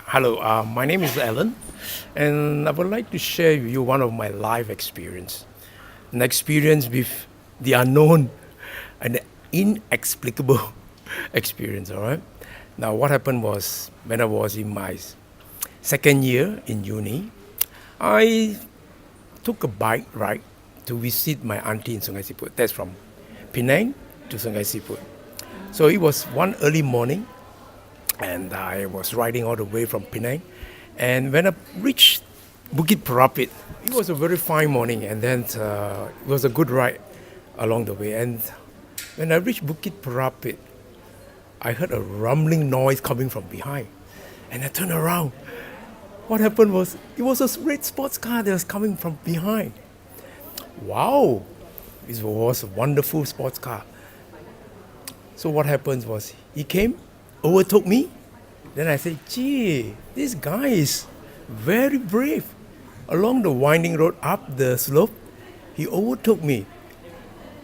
Hello, my name is Alan, and I would like to share with you one of my life experience. An experience with the unknown and the inexplicable experience, all right? Now, what happened was when I was in my second year in uni, I took a bike ride to visit my auntie in Sungai Siput. That's from Penang to Sungai Siput. So it was one early morning, and I was riding all the way from Penang. And when I reached Bukit Perapit, it was a very fine morning, and then it was a good ride along the way. And when I reached Bukit Perapit, I heard a rumbling noise coming from behind, and I turned around. What happened was, it was a red sports car that was coming from behind. Wow, this was a wonderful sports car. So what happened was, he came, overtook me. Then I said, gee, this guy is very brave. Along the winding road up the slope, he overtook me.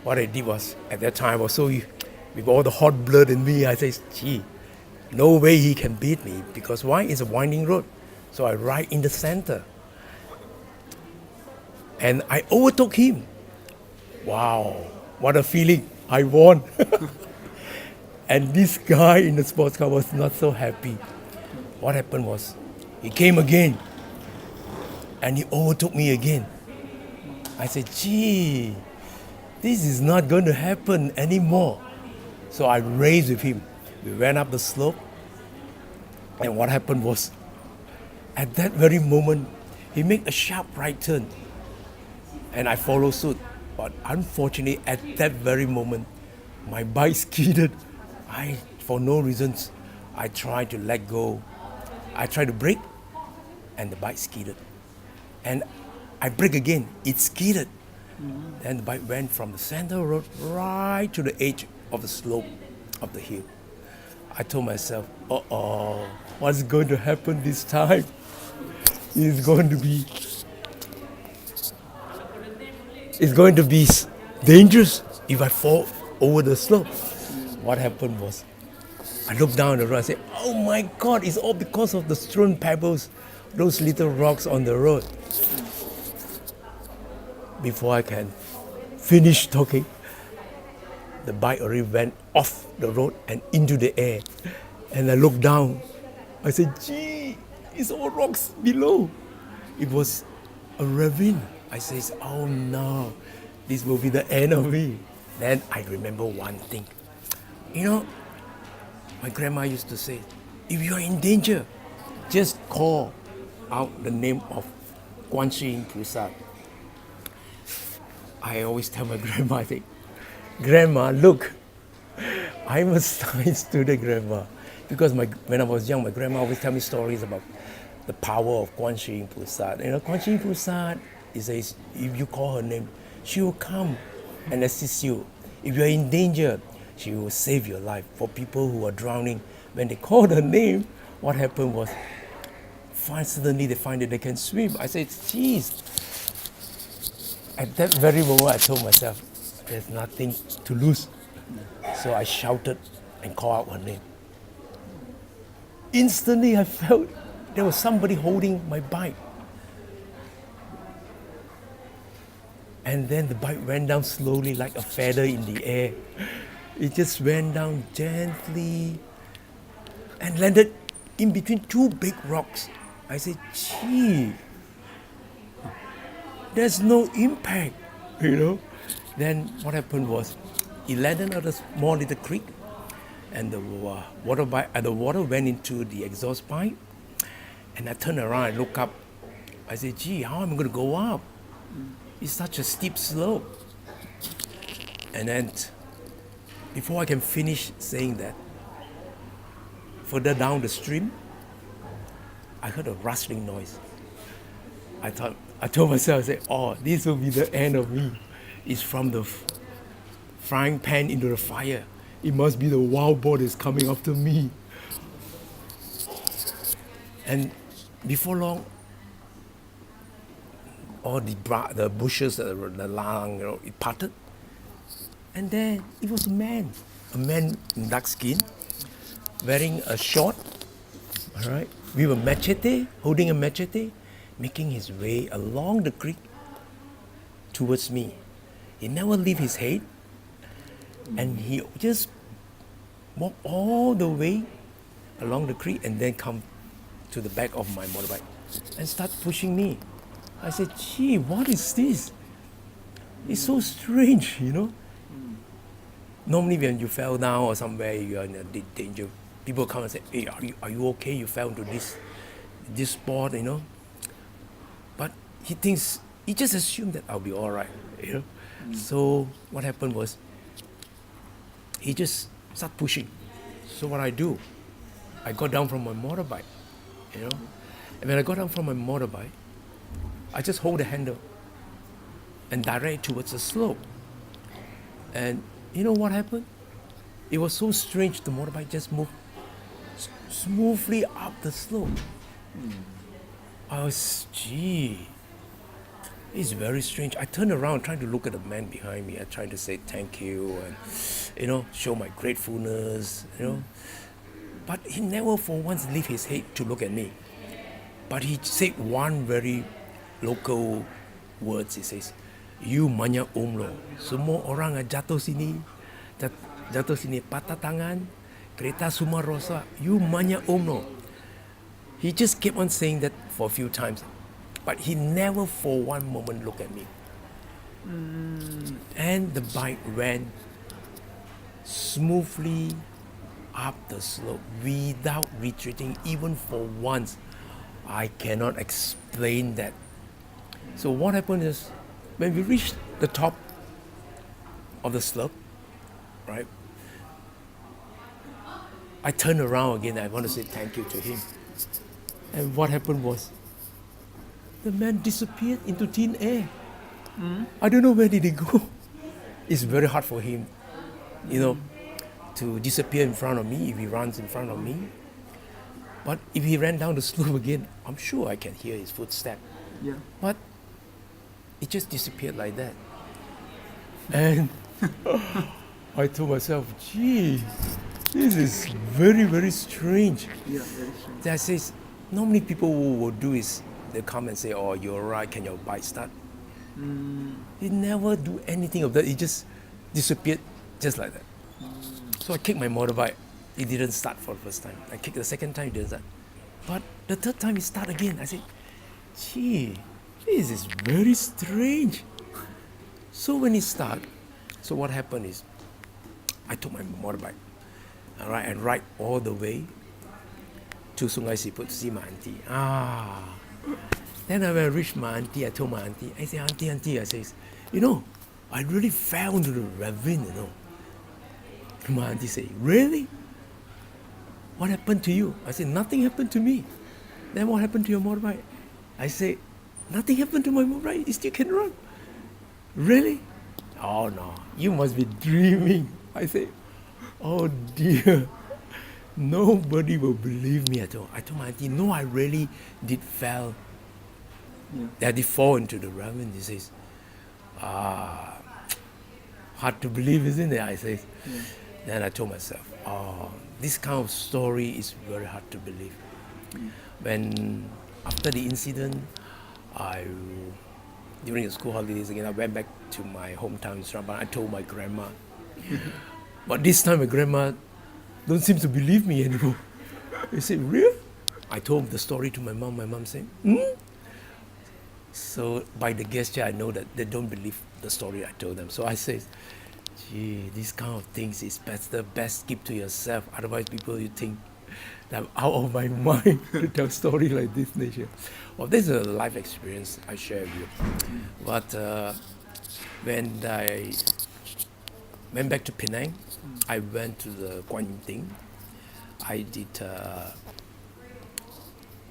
What I did was, at that time, I was so, with all the hot blood in me, I said, gee, no way he can beat me. Because why? It's a winding road. So I ride in the center. And I overtook him. Wow, what a feeling. I won. And this guy in the sports car was not so happy. What happened was, he came again and he overtook me again. I said, gee, this is not going to happen anymore. So I raced with him. We went up the slope, and what happened was, at that very moment, he made a sharp right turn, and I followed suit. But unfortunately, at that very moment, my bike skidded. For no reasons, I tried to let go. I tried to brake, and the bike skidded. And I brake again, it skidded. Then the bike went from the center road right to the edge of the slope of the hill. I told myself, uh-oh, what's going to happen this time? It's going to be dangerous if I fall over the slope. What happened was, I looked down the road and said, oh my God, it's all because of the strewn pebbles, those little rocks on the road. Before I can finish talking, the bike already went off the road and into the air. And I looked down. I said, gee, it's all rocks below. It was a ravine. I said, oh no, this will be the end of me. Then I remember one thing. You know, my grandma used to say, if you are in danger, just call out the name of Guan Yin Bodhisattva. I always tell my grandma, I say, Grandma, look, I'm a science student, Grandma. Because when I was young, my grandma always tell me stories about the power of Guan Yin Bodhisattva. You know, Guan Yin Bodhisattva, it says, if you call her name, she will come and assist you. If you are in danger, she will save your life. For people who are drowning, when they call her name, what happened was, suddenly they find that they can swim. I said, geez. At that very moment, I told myself, there's nothing to lose. So I shouted and called out her name. Instantly, I felt there was somebody holding my bike. And then the bike went down slowly like a feather in the air. It just went down gently and landed in between two big rocks. I said, gee, there's no impact, you know. Then what happened was, it landed at a small little creek, and the water went into the exhaust pipe. And I turned around and looked up. I said, gee, how am I going to go up? It's such a steep slope. And then, before I can finish saying that, further down the stream, I heard a rustling noise. I told myself, I said, oh, this will be the end of me. It's from the frying pan into the fire. It must be the wild boar that's coming after me. And before long, all the bushes, the lang, you know, it parted. And then it was a man in dark skin, wearing a short, all right, with a machete, holding a machete, making his way along the creek towards me. He never leave his head, and he just walk all the way along the creek and then come to the back of my motorbike and start pushing me. I said, gee, what is this? It's so strange, you know. Normally when you fell down or somewhere, you are in a danger, people come and say, hey, are you okay? You fell into this spot, you know. But he just assumed that I'll be all right, you know. So what happened was, he just started pushing. So what I do, I got down from my motorbike, you know. And when I got down from my motorbike, I just hold the handle and direct towards the slope. And you know what happened? It was so strange, the motorbike just moved smoothly up the slope. I was, gee, it's very strange. I turned around trying to look at the man behind me. I tried to say thank you and, you know, show my gratefulness, you know. But he never for once lifted his head to look at me. But he said one very local words. He says, you manya umlo. Semua orang jatuh sini patah tangan, kereta semua rosak. You manya umlo. He just kept on saying that for a few times. But he never for one moment looked at me. And the bike ran smoothly up the slope without retreating even for once. I cannot explain that. So what happened is, when we reached the top of the slope, right, I turned around again. I want to say thank you to him. And what happened was, the man disappeared into thin air. I don't know where did he go. It's very hard for him, you know, to disappear in front of me if he runs in front of me. But if he ran down the slope again, I'm sure I can hear his footsteps. Yeah. But it just disappeared like that. And I told myself, gee, this is very, very strange. Yeah, very strange. That says, normally people will do is, they come and say, oh, you're right, can your bike start? He never do anything of that. He just disappeared just like that. So I kicked my motorbike. It didn't start for the first time. I kicked the second time, it didn't start. But the third time it started again. I said, gee, this is very strange. So when it started, so what happened is, I took my motorbike, all right, and ride all the way to Sungai Siput to see my auntie. Then when I reached my auntie, I told my auntie, I said, auntie, I said, you know, I really fell into the ravine, you know. My auntie said, really? What happened to you? I said, nothing happened to me. Then what happened to your motorbike? I said, nothing happened to my motorbike, it still can run. Really? Oh no, you must be dreaming. I said, oh dear, nobody will believe me at all. I told my auntie, no, I really did fall. I did fall into the ravine. He says, hard to believe, isn't it? I say. Then I told myself, this kind of story is very hard to believe. When after the incident, during the school holidays again, I went back to my hometown in Surabaya. I told my grandma. But this time my grandma don't seem to believe me anymore. They said, really? I told the story to my mom. My mom said, So by the gesture, I know that they don't believe the story I told them. So I said, gee, these kind of things is best keep to yourself. Otherwise, people you think that I'm out of my mind to tell story like this nature. Well, this is a life experience I share with you. But when I went back to Penang, I went to the Guan Yin thing. I did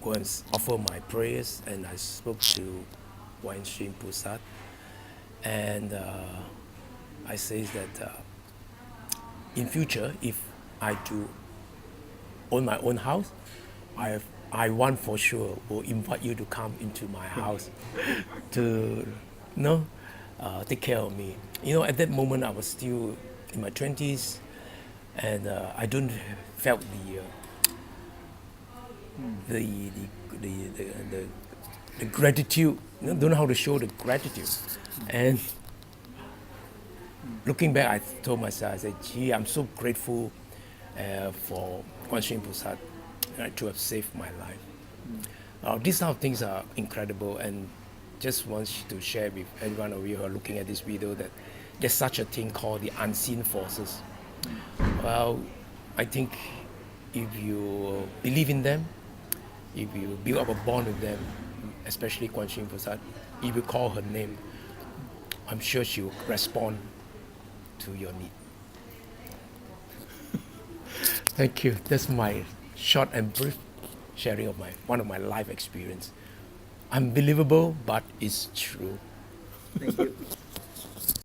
go and offer my prayers, and I spoke to Guan Yin Bodhisattva, and I say that in future, if I do own my own house, I want for sure will invite you to come into my house to take care of me. You know, at that moment I was still in my 20s, and I don't felt the gratitude. Don't know how to show the gratitude. And looking back, I told myself, I said, gee, I'm so grateful for Guan Yin Bodhisattva to have saved my life. These kind of things are incredible, and just want to share with every one of you who are looking at this video that there's such a thing called the unseen forces. Well, I think if you believe in them, if you build up a bond with them, especially Guan Yin Bodhisattva, if you call her name, I'm sure she will respond to your need. Thank you. That's my short and brief sharing of one of my life experience. Unbelievable, but it's true. Thank you.